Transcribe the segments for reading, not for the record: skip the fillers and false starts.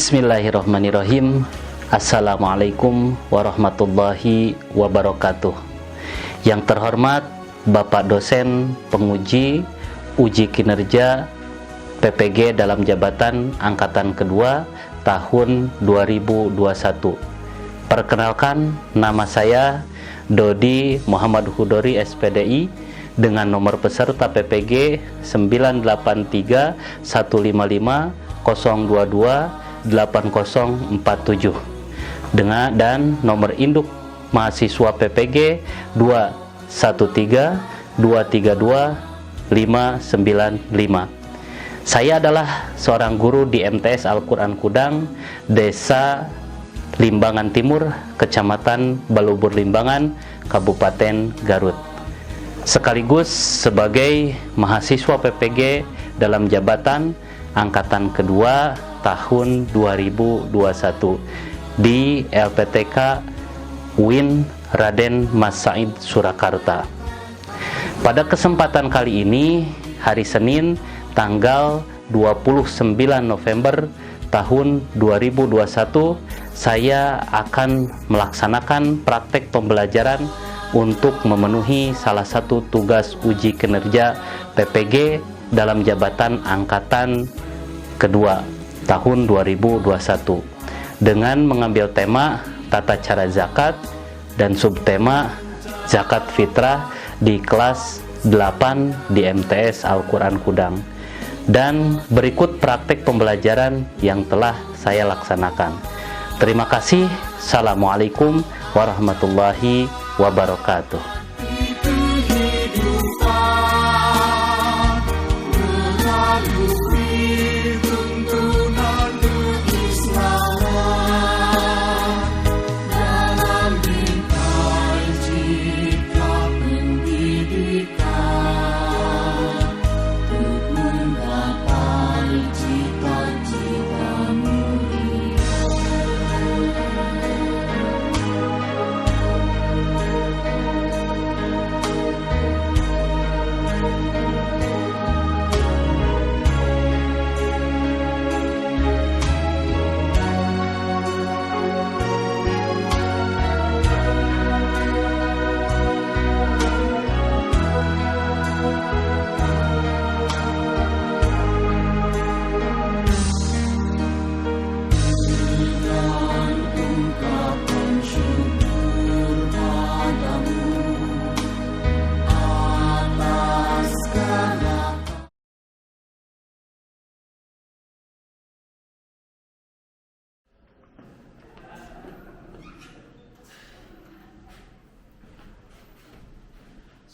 Bismillahirrahmanirrahim. Assalamualaikum warahmatullahi wabarakatuh. Yang terhormat Bapak dosen penguji uji kinerja PPG dalam jabatan angkatan kedua tahun 2021. Perkenalkan, nama saya Dodi Muhammad Hudori SPDI dengan nomor peserta PPG 983-155-022-8047 dan nomor induk mahasiswa PPG 213-232-595. Saya adalah seorang guru di MTS Al-Quran Kudang, Desa Limbangan Timur, Kecamatan Balubur Limbangan, Kabupaten Garut. Sekaligus sebagai mahasiswa PPG dalam jabatan angkatan kedua tahun 2021 di LPTK UIN Raden Mas Said Surakarta. Pada kesempatan kali ini, hari Senin tanggal 29 November tahun 2021, saya akan melaksanakan praktek pembelajaran untuk memenuhi salah satu tugas uji kinerja PPG dalam jabatan angkatan kedua tahun 2021 dengan mengambil tema tata cara zakat dan subtema zakat fitrah di kelas 8 di MTS Al-Quran Kudang. Dan berikut praktek pembelajaran yang telah saya laksanakan. Terima kasih. Assalamualaikum warahmatullahi wabarakatuh.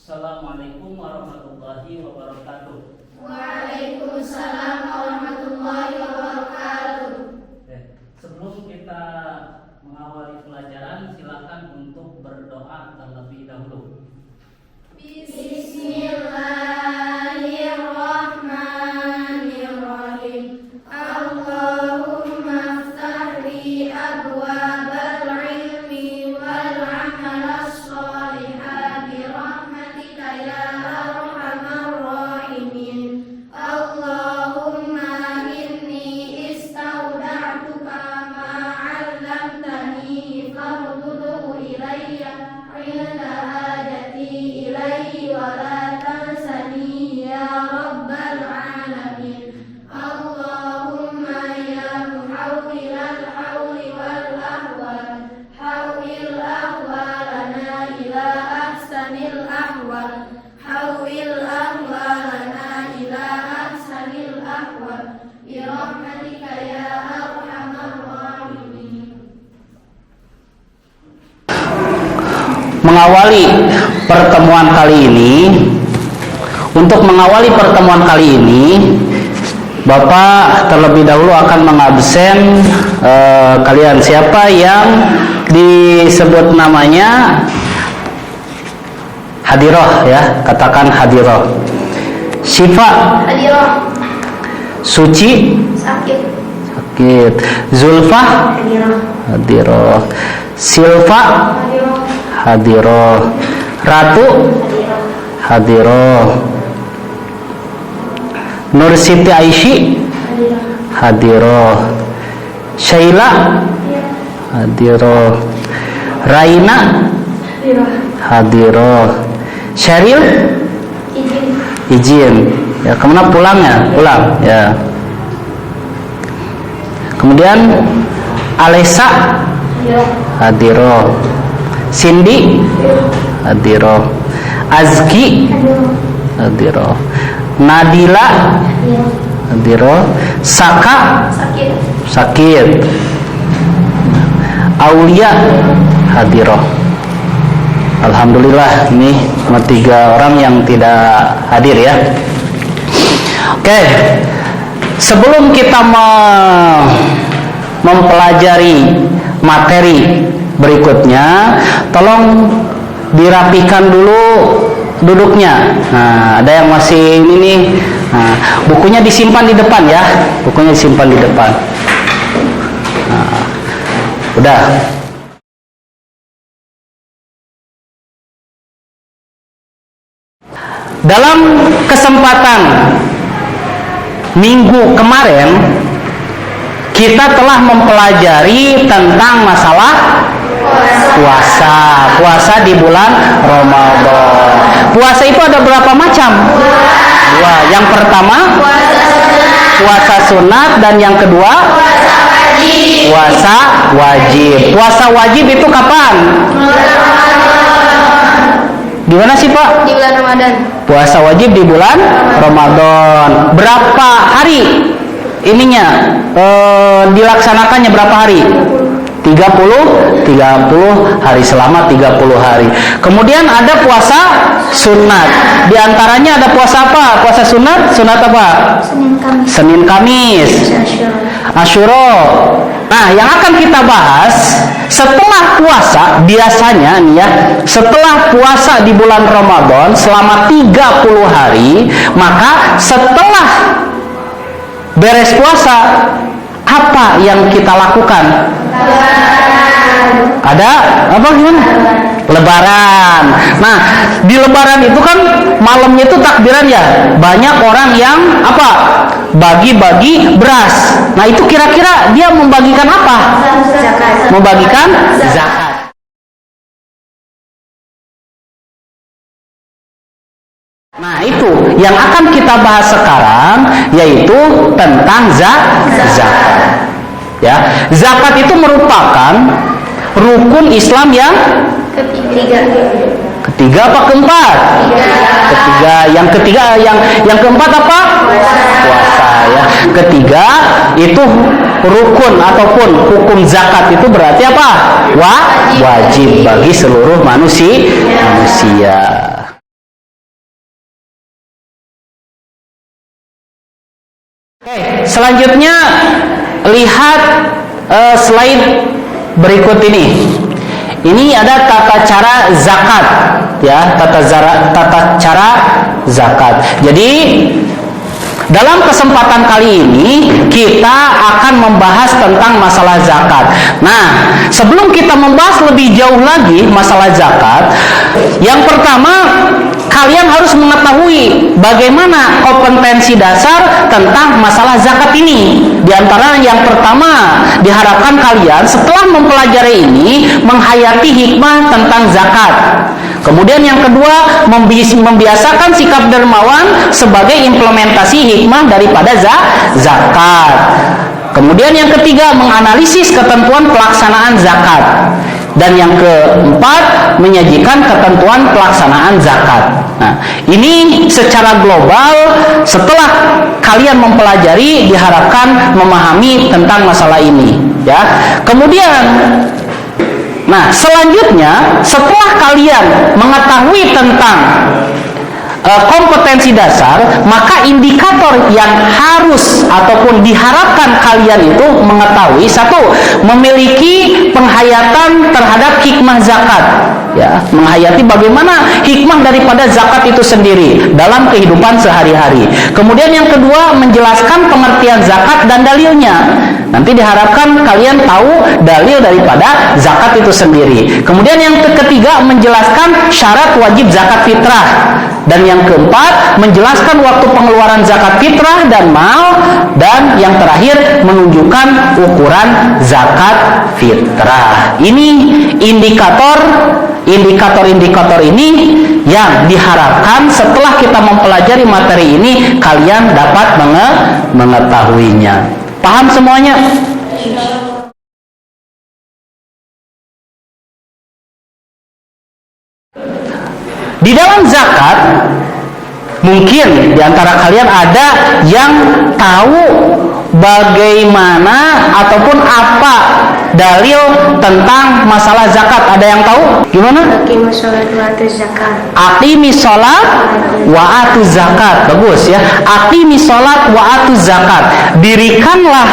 Assalamualaikum warahmatullahi wabarakatuh. Waalaikumsalam warahmatullahi wabarakatuh. Sebelum kita mengawali pelajaran, silakan untuk berdoa terlebih dahulu. Bismillahirrahmanirrahim. Allahumma ftahli abwabal ilmi wal amalas sholihah bi rahmatika ya arhamar rahimin. Allahumma inni istawda'tuka ma 'allamtani farudhu ilayya 'inda hajati ilayhi wa la tansani ya rabbal alamin. Allahumma ya muhawwilal hawli wal ahwal, hawwil ahwalana ila ahsanil ahwal, hawwil ahwalana ila ahsanil ahwal, bi rahmatika ya arhamar rahimin. Mengawali pertemuan kali ini, Bapak terlebih dahulu akan mengabsen kalian. Siapa yang disebut namanya hadiroh ya, katakan hadiroh. Syifa Hadiroh. Suci Sakit. Zulfa Hadiroh. hadiroh. Silva Hadiroh. hadiroh. Ratu Hadiroh. hadiroh. Nur Siti Aisyah Hadiroh. hadiroh. Syaila hadiro. Raina hadiro. Syaril izin. Ya, kemana pulangnya? Pulang. Ya. Kemudian Alesa hadiro. Cindy hadiro. Azki hadiro. Nadila hadiro. Saka sakit. Aulia hadiro. Alhamdulillah, ini cuma 3 orang yang tidak hadir ya. Oke, sebelum kita mempelajari materi berikutnya, tolong dirapikan dulu duduknya. Nah, ada yang masih ini nih. Nah, bukunya disimpan di depan ya. Bukunya disimpan di depan. Nah, udah. Dalam kesempatan minggu kemarin kita telah mempelajari tentang masalah puasa di bulan Ramadan. Puasa itu ada berapa macam? 2. Yang pertama puasa sunat dan yang kedua puasa wajib. Puasa wajib itu kapan? Di mana sih Pak? Di bulan Ramadan. Puasa wajib di bulan Ramadan. Berapa hari ininya dilaksanakannya berapa hari? 30 hari, selama 30 hari. Kemudian ada puasa sunat. Di antaranya ada puasa apa? Puasa sunat apa? Senin Kamis. Asyura. Nah, yang akan kita bahas setelah puasa, biasanya nih ya, setelah puasa di bulan Ramadan selama 30 hari, maka setelah beres puasa, apa yang kita lakukan? Ada apa gimana? Lebaran. Nah, di Lebaran itu kan malamnya itu takbiran ya. Banyak orang yang apa? Bagi-bagi beras. Nah, itu kira-kira dia membagikan apa? Zakat. Membagikan zakat. Nah, itu yang akan kita bahas sekarang, yaitu tentang zakat. Ya, zakat itu merupakan rukun Islam yang ketiga apa keempat? Ketiga. Yang keempat apa? Puasa ya. Ketiga itu rukun ataupun hukum zakat itu berarti apa? Wajib bagi seluruh manusia. Oke, selanjutnya lihat slide berikut ini. Ini ada tata cara zakat, ya, tata cara zakat. Jadi dalam kesempatan kali ini kita akan membahas tentang masalah zakat. Nah, sebelum kita membahas lebih jauh lagi masalah zakat, yang pertama kalian harus mengetahui bagaimana kompetensi dasar tentang masalah zakat ini. Di antara yang pertama, diharapkan kalian setelah mempelajari ini menghayati hikmah tentang zakat. Kemudian yang kedua, membiasakan sikap dermawan sebagai implementasi hikmah daripada zakat. Kemudian yang ketiga, menganalisis ketentuan pelaksanaan zakat. Dan yang keempat, menyajikan ketentuan pelaksanaan zakat. Nah, ini secara global setelah kalian mempelajari diharapkan memahami tentang masalah ini, ya. Kemudian nah, selanjutnya setelah kalian mengetahui tentang kompetensi dasar, maka indikator yang harus ataupun diharapkan kalian itu mengetahui, satu, memiliki penghayatan terhadap hikmah zakat, ya, menghayati bagaimana hikmah daripada zakat itu sendiri dalam kehidupan sehari-hari. Kemudian yang kedua, menjelaskan pengertian zakat dan dalilnya. Nanti diharapkan kalian tahu dalil daripada zakat itu sendiri. Kemudian yang ketiga, menjelaskan syarat wajib zakat fitrah. Dan yang keempat, menjelaskan waktu pengeluaran zakat fitrah dan mal. Dan yang terakhir, menunjukkan ukuran zakat fitrah. Ini indikator ini yang diharapkan setelah kita mempelajari materi ini kalian dapat mengetahuinya. Paham semuanya? Di dalam zakat, mungkin di antara kalian ada yang tahu bagaimana ataupun apa dalil tentang masalah zakat. Ada yang tahu? Gimana? Aqimus sholat wa atuz zakat. Aqimis sholat wa atuz zakat. Bagus ya. Aqimis sholat wa atuz zakat. Dirikanlah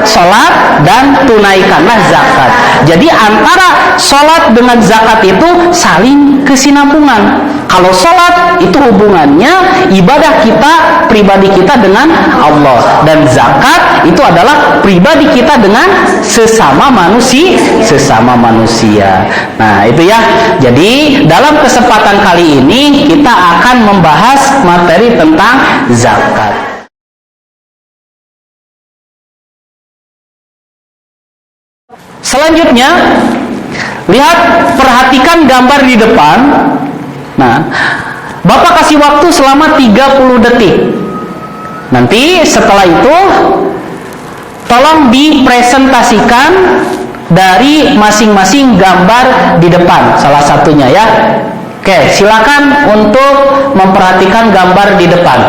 sholat dan tunaikanlah zakat. Jadi antara sholat dengan zakat itu saling kesinambungan. Kalau sholat itu hubungannya ibadah kita, pribadi kita dengan Allah, dan zakat itu adalah pribadi kita dengan sesama manusia. Nah itu ya. Jadi dalam kesempatan kali ini kita akan membahas materi tentang zakat. Selanjutnya, perhatikan gambar di depan. Nah, Bapak kasih waktu selama 30 detik. Nanti setelah itu tolong dipresentasikan dari masing-masing gambar di depan, salah satunya ya. Oke, silakan untuk memperhatikan gambar di depan.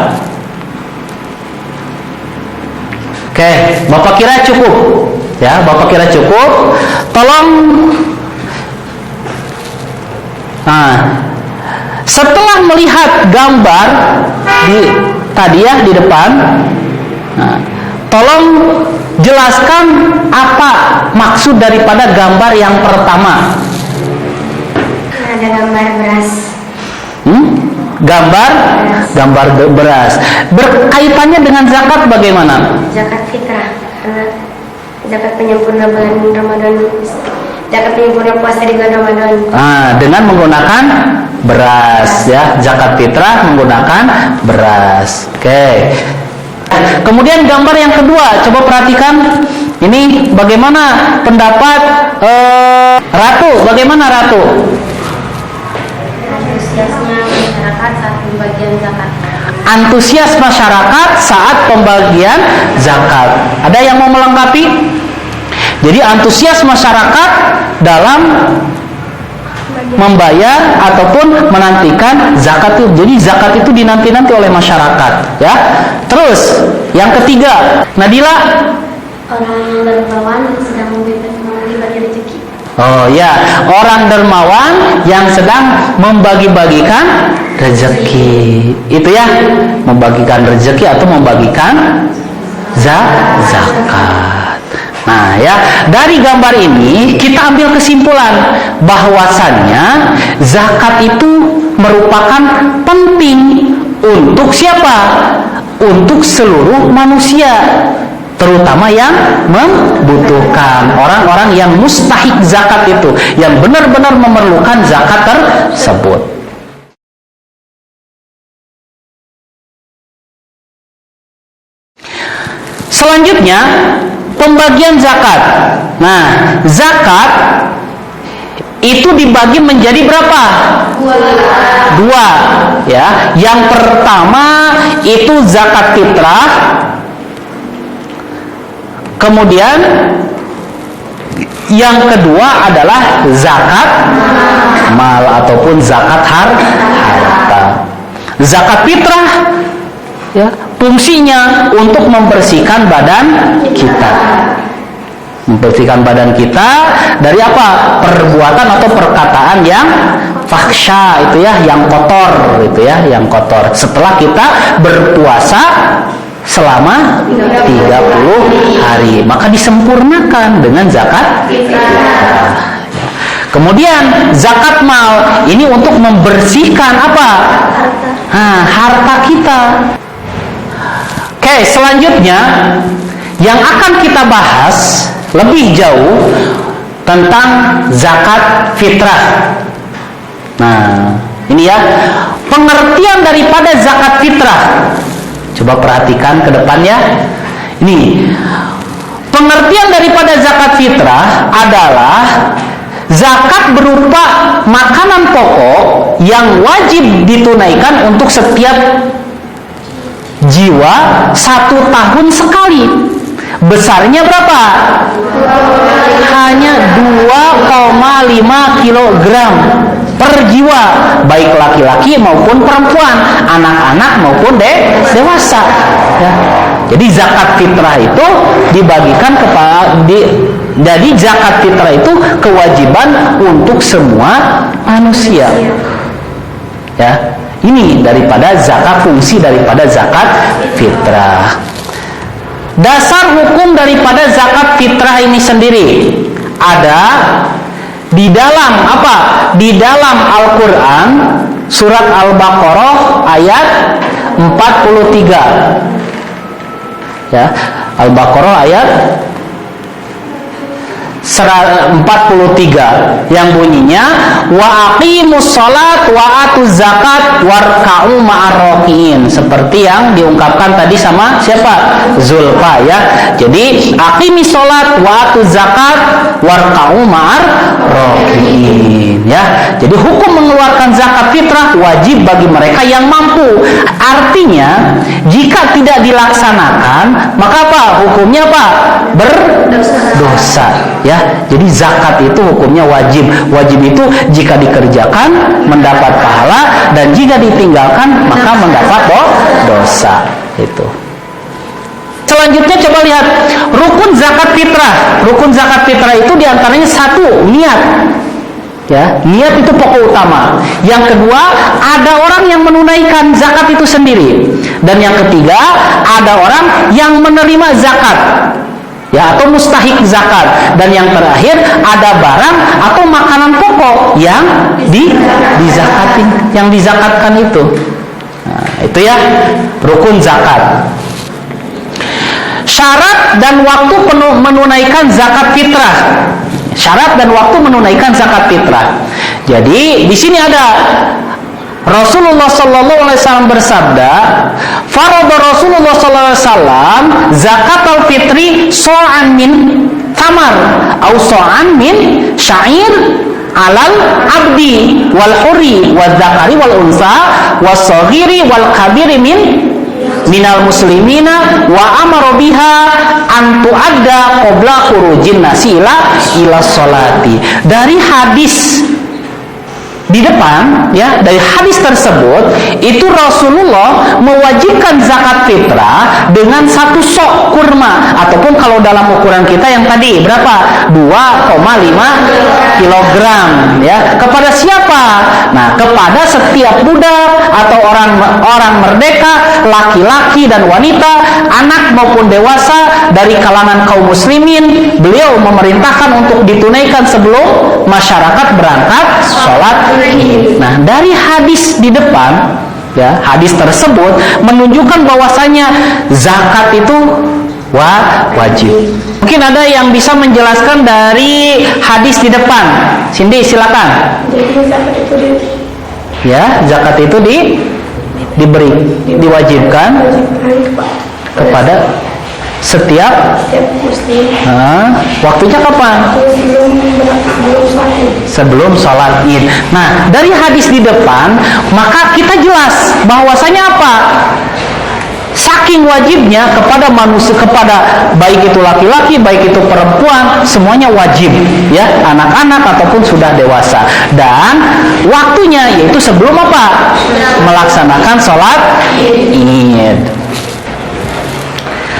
Oke, Bapak kira cukup? Ya, Bapak kira cukup? Tolong. Nah, setelah melihat gambar tadi ya di depan, nah, tolong jelaskan apa maksud daripada gambar yang pertama. Ada gambar beras. Gambar beras. Berkaitannya dengan zakat bagaimana? Zakat fitrah. Zakat penyempurna bulan Ramadan. Zakat penyempurna puasa di bulan Ramadan. Dengan menggunakan beras ya, zakat fitrah menggunakan beras. Oke. Kemudian gambar yang kedua, coba perhatikan. Ini bagaimana pendapat Ratu? Bagaimana Ratu? Antusiasnya masyarakat saat pembagian zakat. Antusias masyarakat saat pembagian zakat. Ada yang mau melengkapi? Jadi antusias masyarakat dalam membayar ataupun menantikan zakat itu. Jadi zakat itu dinanti-nanti oleh masyarakat, ya. Terus yang ketiga, Nadila. Orang yang dermawan sedang membagi rezeki. Oh ya, orang dermawan yang sedang membagi-bagikan rezeki. Itu ya, membagikan rezeki atau membagikan zakat. Nah ya, dari gambar ini kita ambil kesimpulan bahwasannya zakat itu merupakan penting untuk siapa? Untuk seluruh manusia, terutama yang membutuhkan, orang-orang yang mustahik zakat itu, yang benar-benar memerlukan zakat tersebut. Selanjutnya, pembagian zakat. Nah, zakat itu dibagi menjadi berapa? Dua. Ya, yang pertama itu zakat fitrah. Kemudian yang kedua adalah zakat mal ataupun zakat harta. Zakat fitrah ya, fungsinya untuk membersihkan badan kita. Membersihkan badan kita dari apa? Perbuatan atau perkataan yang fahsya itu ya, yang kotor itu ya, yang kotor. Setelah kita berpuasa selama 30 hari, maka disempurnakan dengan zakat fitrah. Kemudian zakat mal ini untuk membersihkan apa? Harta kita. Oke, selanjutnya yang akan kita bahas lebih jauh tentang zakat fitrah. Nah, ini ya pengertian daripada zakat fitrah. Coba perhatikan ke depannya. Ini pengertian daripada zakat fitrah adalah zakat berupa makanan pokok yang wajib ditunaikan untuk setiap jiwa 1 tahun sekali. Besarnya berapa? Hanya 2,5 kilogram per jiwa, baik laki-laki maupun perempuan, anak-anak maupun dewasa. Ya. Jadi zakat fitrah itu dibagikan kepada jadi zakat fitrah itu kewajiban untuk semua manusia. Ya, ini daripada zakat, fungsi daripada zakat fitrah. Dasar hukum daripada zakat fitrah ini sendiri ada di dalam apa? Di dalam Al-Qur'an surat Al-Baqarah ayat 43. Ya, Al-Baqarah ayat 43 yang bunyinya wa aqimus shalat wa atuz zakat warka'u ma'ar rakiin, seperti yang diungkapkan tadi sama siapa? Zulfa, ya. Jadi aqimis shalat wa atuz zakat warka'u ma'ar rakiin, ya. Jadi hukum mengeluarkan zakat fitrah wajib bagi mereka yang mampu. Artinya jika tidak dilaksanakan maka apa? Hukumnya apa? Berdosa, ya. Jadi zakat itu hukumnya wajib. Wajib itu jika dikerjakan mendapat pahala, dan jika ditinggalkan maka mendapat dosa. Itu. Selanjutnya coba lihat rukun zakat fitrah. Rukun zakat fitrah itu diantaranya 1, niat. Ya, niat itu pokok utama. Yang kedua, ada orang yang menunaikan zakat itu sendiri. Dan yang ketiga, ada orang yang menerima zakat, ya, atau mustahik zakat. Dan yang terakhir, ada barang atau makanan pokok yang dizakatin, yang dizakatkan itu. Nah, itu ya rukun zakat. Syarat dan waktu menunaikan zakat fitrah. Syarat dan waktu menunaikan zakat fitrah. Jadi di sini ada Rasulullah sallallahu alaihi wasallam bersabda, "Farada Rasulullah sallallahu alaihi wasallam zakatul fitri so'an min tamar au so'an min syair alal abdi wal hurri wal zakari wal unsa was saghiri wal kabiri minal muslimina wa amara biha an tu'adda qabla khurujin nasi ila sholati." Dari hadis di depan, ya, dari hadis tersebut itu Rasulullah mewajibkan zakat fitrah dengan 1 sok kurma, ataupun kalau dalam ukuran kita yang tadi berapa? 2,5 kilogram, ya. Kepada siapa? Nah, kepada setiap budak atau orang merdeka, laki-laki dan wanita, anak maupun dewasa dari kalangan kaum muslimin. Beliau memerintahkan untuk ditunaikan sebelum masyarakat berangkat sholat. Nah, dari hadis di depan, ya, hadis tersebut menunjukkan bahwasanya zakat itu wajib. Mungkin ada yang bisa menjelaskan dari hadis di depan. Cindy, silakan. Ya, zakat itu diwajibkan kepada setiap muslim. Waktunya kapan? Sebelum sholat id. Nah, dari hadis di depan maka kita jelas bahwasanya apa? Saking wajibnya kepada manusia, kepada baik itu laki-laki, baik itu perempuan, semuanya wajib, ya, anak-anak ataupun sudah dewasa. Dan waktunya yaitu sebelum apa? Melaksanakan sholat id.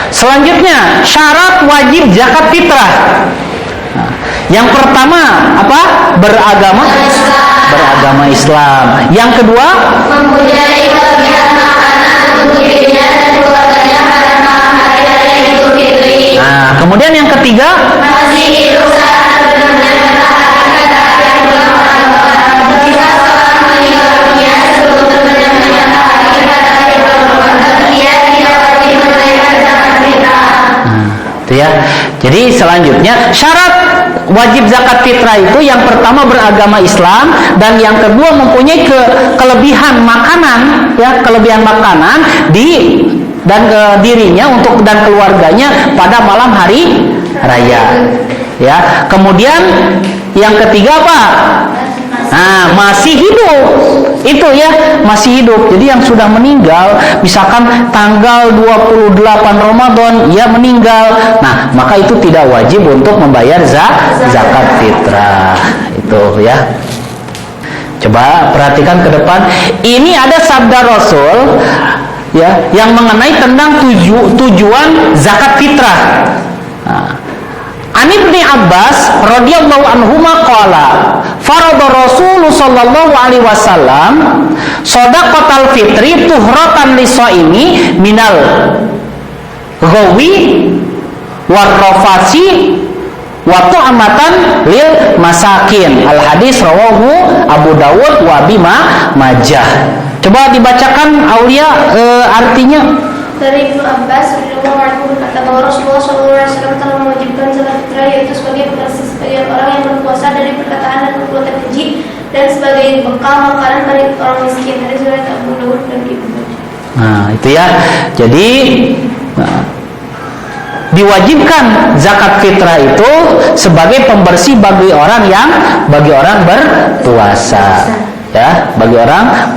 Selanjutnya, syarat wajib zakat fitrah. Nah, yang pertama apa? Beragama Islam. Yang kedua, mempunyai kelebihan makanan untuk dirinya dan keluarganya pada malam hari raya Idul Fitri. Nah, kemudian yang ketiga, masih hidup saat benar-benar mentaati kata yang bermanfaat. Jika seorang meninggal dunia sebelum benar-benar mentaati kata yang bermanfaat, dia tidak wajib menunaikan zakat fitrah. selanjutnya syarat wajib zakat fitrah itu yang pertama beragama Islam, dan yang kedua mempunyai kelebihan makanan, ya, kelebihan makanan dirinya untuk dan keluarganya pada malam hari raya. Ya, kemudian yang ketiga apa? Nah, masih hidup. Itu ya, masih hidup. Jadi yang sudah meninggal, misalkan tanggal 28 Ramadan ia meninggal. Nah, maka itu tidak wajib untuk membayar zakat fitrah. Itu ya. Coba perhatikan ke depan. Ini ada sabda Rasul ya yang mengenai tentang tujuan zakat fitrah. Nah, An Ibnu Abbas radhiyallahu anhuma qala farada Rasul sallallahu alaihi wasallam shadaqatal fitri tuhratan lisaimi minal ghawi warrafasi wa tu'matan lil masakin. Al hadis rawahu Abu Dawud wa Bima Majah. Coba dibacakan Aulia artinya. Dari Ibnu Abbas radhiyallahu anhu berkata bahwa Rasulullah SAW telah mewajibkan zakat fitrah, yaitu sebagai persis sebagian orang yang berpuasa dari perkataan dan perbuatan keji, dan sebagai bekal makanan bagi orang miskin. Hadis riwayat Abu Dawud dan Ibnu Majah. Nah, itu ya. Jadi diwajibkan zakat fitrah itu sebagai pembersih bagi orang berpuasa. Ya, bagi orang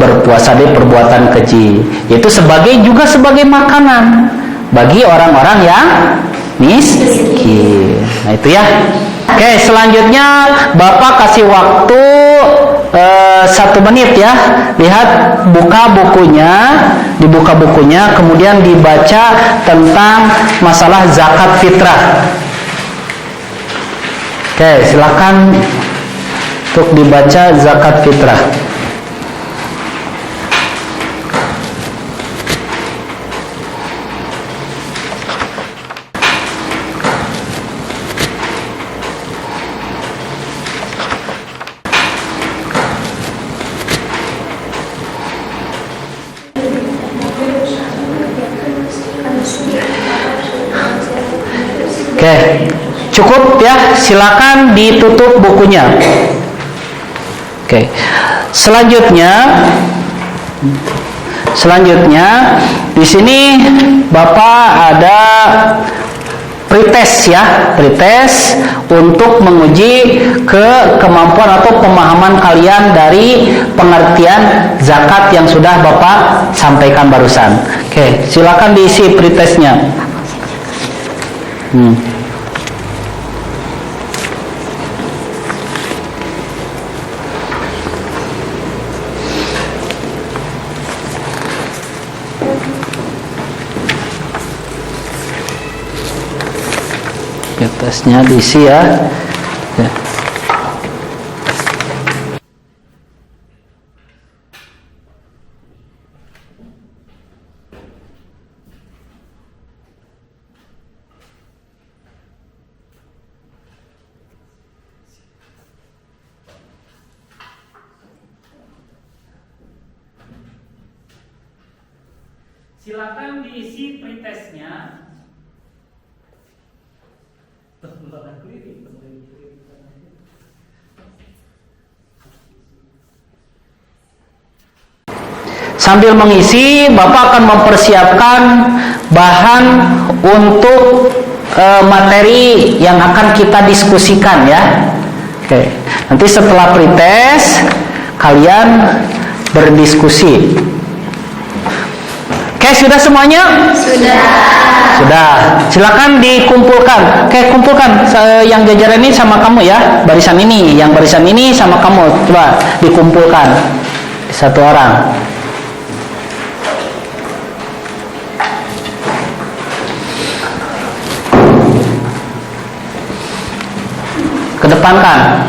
berpuasa dari perbuatan keji, itu juga sebagai makanan bagi orang-orang yang miskin. Nah, itu ya. Oke, selanjutnya Bapak kasih waktu 1 menit ya. Lihat, dibuka bukunya, kemudian dibaca tentang masalah zakat fitrah. Oke, silakan untuk dibaca zakat fitrah. Oke, cukup ya. Silakan ditutup bukunya. Oke. Selanjutnya di sini Bapak ada pretest ya, pretest untuk menguji kemampuan atau pemahaman kalian dari pengertian zakat yang sudah Bapak sampaikan barusan. Oke, silakan diisi pretestnya. Tesnya diisi ya. Silakan diisi pretestnya. Sambil mengisi, Bapak akan mempersiapkan bahan untuk materi yang akan kita diskusikan ya. Oke. Nanti setelah pretest kalian berdiskusi. Oke, sudah semuanya? Sudah. Silakan dikumpulkan. Oke, kumpulkan yang jajaran ini sama kamu ya. Barisan ini, yang barisan ini sama kamu. Coba dikumpulkan. Satu orang. Kedepankan.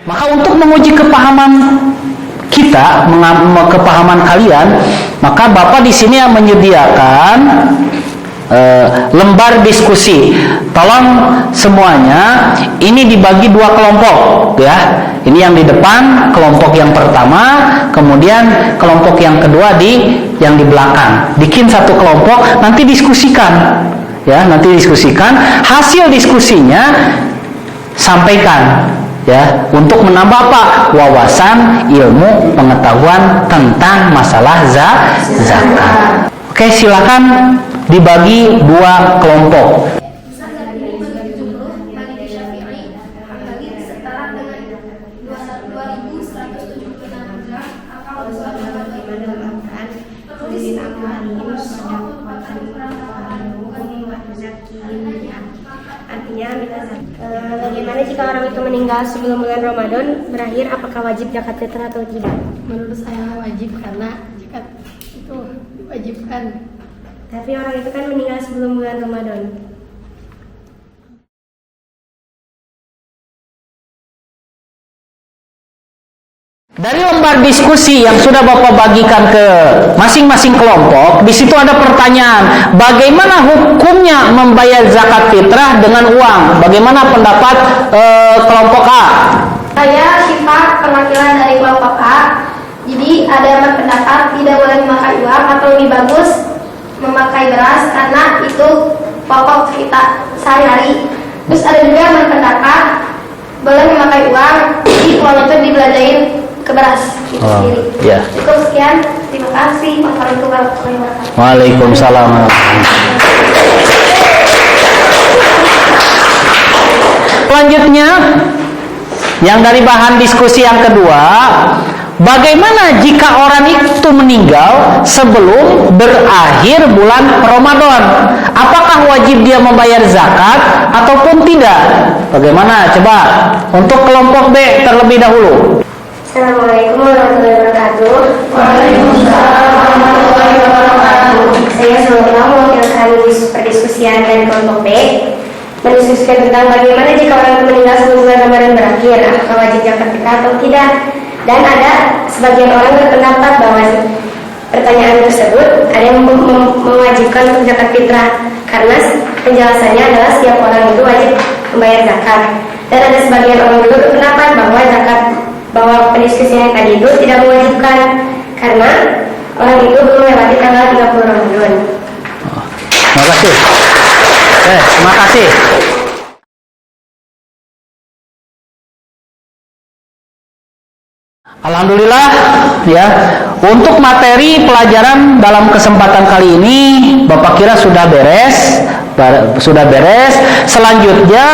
Maka untuk menguji kepahaman kita, kepahaman kalian, maka Bapak di sini menyediakan lembar diskusi. Tolong semuanya ini dibagi dua kelompok ya. Ini yang di depan kelompok yang pertama, kemudian kelompok yang kedua yang di belakang. Bikin satu kelompok, nanti diskusikan ya, nanti diskusikan hasil diskusinya, sampaikan ya, untuk menambah apa? Wawasan, ilmu, pengetahuan tentang masalah zakat. Oke, silakan dibagi dua kelompok. Bagaimana jika orang itu meninggal sebelum bulan Ramadan berakhir, apakah wajib zakat fitrah atau tidak? Menurut saya wajib, karena zakat itu diwajibkan. Tapi orang itu kan meninggal sebelum bulan Ramadan. Dari lembar diskusi yang sudah Bapak bagikan ke masing-masing kelompok, di situ ada pertanyaan, bagaimana hukumnya membayar zakat fitrah dengan uang? Bagaimana pendapat kelompok A? Saya Syifa, perwakilan dari kelompok A. Jadi ada yang berpendapat tidak boleh memakai uang atau lebih bagus memakai beras karena itu pokok kita sehari-hari. Terus ada juga yang berpendapat boleh memakai uang, jadi uang itu dibelanjain ke beras itu sendiri. Ya. Cukup sekian, terima kasih. Wassalamualaikum warahmatullahi wabarakatuh. Waalaikumsalam. Selanjutnya, yang dari bahan diskusi yang kedua, bagaimana jika orang itu meninggal sebelum berakhir bulan Ramadan? Apakah wajib dia membayar zakat ataupun tidak? Bagaimana? Coba untuk kelompok B terlebih dahulu. Assalamualaikum warahmatullahi wabarakatuh. Waalaikumsalam warahmatullahi wabarakatuh. Saya Sulaiman mewakilkan perdiskusian dari kelompok B, mendiskusikan tentang bagaimana jika orang itu meninggal sebelum bulan Ramadan berakhir, apakah wajib zakat fitrah atau tidak. Dan ada sebagian orang berpendapat bahwa pertanyaan tersebut ada yang mewajibkan untuk zakat fitrah, karena penjelasannya adalah setiap orang itu wajib membayar zakat. Dan ada sebagian orang juga berpendapat bahwa pendiskusian tadi itu tidak mewajibkan karena orang itu belum melewati tanggal 30 Ramadan. Terima kasih. Terima kasih. Alhamdulillah ya, untuk materi pelajaran dalam kesempatan kali ini Bapak kira sudah beres. Selanjutnya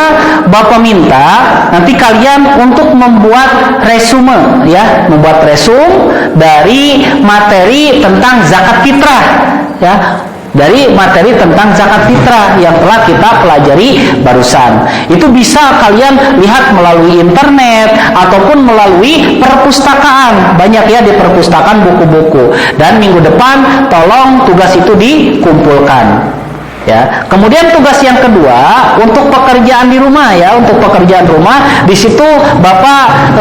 Bapak minta nanti kalian untuk membuat resume ya, membuat resume dari materi tentang zakat fitrah ya. Dari materi tentang zakat fitrah yang telah kita pelajari barusan. Itu bisa kalian lihat melalui internet ataupun melalui perpustakaan. Banyak ya di perpustakaan buku-buku. Dan minggu depan tolong tugas itu dikumpulkan. Ya. Kemudian tugas yang kedua untuk pekerjaan di rumah ya, untuk pekerjaan rumah di situ Bapak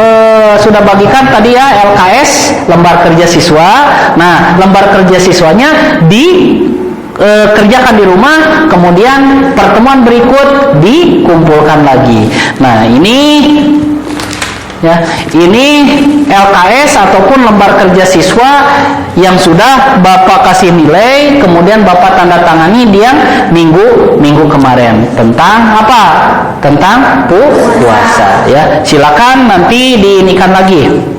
sudah bagikan tadi ya LKS, lembar kerja siswa. Nah, lembar kerja siswanya kerjakan di rumah, kemudian pertemuan berikut dikumpulkan lagi. Nah, ini ya, ini LKS ataupun lembar kerja siswa yang sudah Bapak kasih nilai, kemudian Bapak tanda tangani dia minggu kemarin tentang apa? Tentang puasa ya. Silakan nanti diinikan lagi.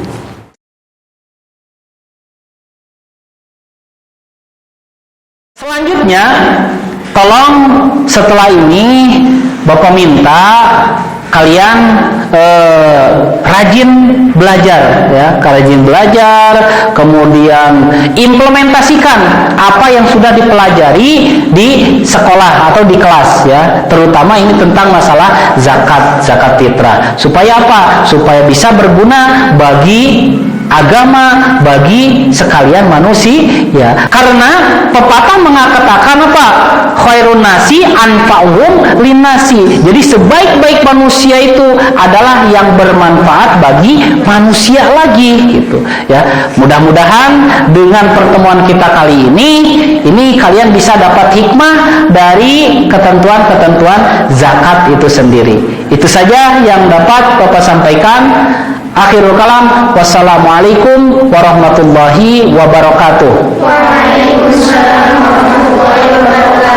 Selanjutnya, tolong setelah ini Bapak minta kalian rajin belajar ya, rajin belajar, kemudian implementasikan apa yang sudah dipelajari di sekolah atau di kelas ya, terutama ini tentang masalah zakat fitrah. Supaya apa? Supaya bisa berguna bagi agama, bagi sekalian manusia ya. Karena pepatah mengatakan apa? Khairun khairun nasi anfa'uhum linnasi. Jadi sebaik-baik manusia itu adalah yang bermanfaat bagi manusia lagi gitu ya. Mudah-mudahan dengan pertemuan kita kali ini kalian bisa dapat hikmah dari ketentuan-ketentuan zakat itu sendiri. Itu saja yang dapat Bapak sampaikan. Akhirul kalam, wassalamualaikum warahmatullahi wabarakatuh. Waalaikumsalam warahmatullahi wabarakatuh.